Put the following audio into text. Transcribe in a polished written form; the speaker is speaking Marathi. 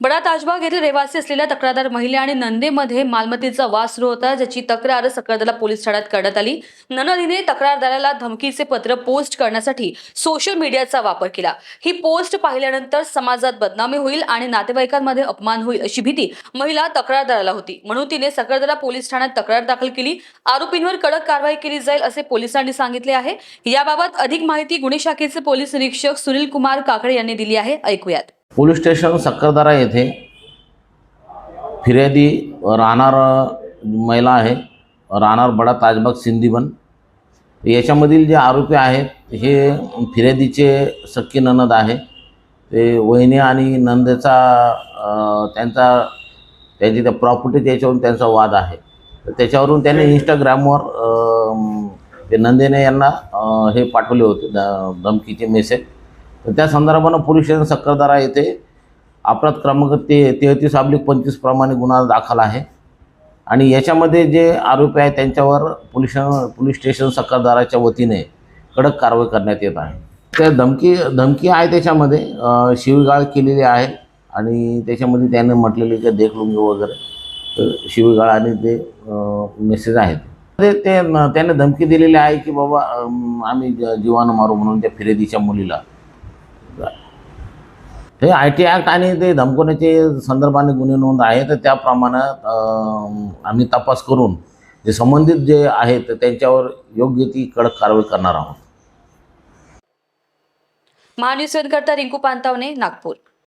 बडा ताजबाग येथे रहिवासी असलेल्या तक्रारदार महिला आणि नंदेमध्ये मालमत्तेचा वाद सुरू होता, ज्याची तक्रार सकरदला पोलीस ठाण्यात करण्यात आली। ननदीने तक्रारदाराला धमकीचे पत्र पोस्ट करण्यासाठी सोशल मीडियाचा वापर केला। ही पोस्ट पाहिल्यानंतर समाजात बदनामी होईल आणि नातेवाईकांमध्ये अपमान होईल अशी भीती महिला तक्रारदाराला होती, म्हणून तिने सकरदला पोलीस ठाण्यात तक्रार दाखल केली। आरोपींवर कडक कारवाई केली जाईल असे पोलिसांनी सांगितले आहे। याबाबत अधिक माहिती गुन्हे शाखेचे पोलीस निरीक्षक सुनील कुमार काकडे यांनी दिली आहे। ऐकूयात। पोलीस स्टेशन सकरदरा येथे फिर्यादी राहणार महिला आहे, राहणार बडा ताजबाग सिंदीबन। याच्यामधील जे आरोपी आहेत हे फिर्यादीचे सख्खी ननद आहे। ते वहिनी आणि नंदेचा त्यांची त्या प्रॉपर्टी त्याच्यावरून त्यांचा वाद आहे। तर त्याच्यावरून त्याने इंस्टाग्रामवर ते नंदेने यांना हे पाठवले होते धमकीचे मेसेज। तर त्या संदर्भानं पोलीस स्टेशन सकरदरा येथे अपराध क्रमांक 33/25 प्रमाणे गुन्हा दाखल आहे आणि याच्यामध्ये जे आरोपी आहेत त्यांच्यावर पोलीस स्टेशन सकरदराच्या वतीने कडक कारवाई करण्यात येत आहे। त्या धमकी आहे त्याच्यामध्ये शिवीगाळ केलेली आहे आणि त्याच्यामध्ये त्याने म्हटलेले की देख लुंगी वगैरे, तर शिवीगाळ आणि ते मेसेज आहेत। त्याने धमकी दिलेली आहे की बाबा आम्ही जीवानं मारू म्हणून त्या फिर्यादीच्या मुलीला। हे IT ॲक्ट आणि ते धमकवण्याचे संदर्भाने गुन्हे नोंद आहे, तर त्याप्रमाणे आम्ही तपास करून जे संबंधित जे आहेत त्यांच्यावर योग्य ती कडक कारवाई करणार आहोत। महान्यूज करता रिंकू पांतावणे, नागपूर।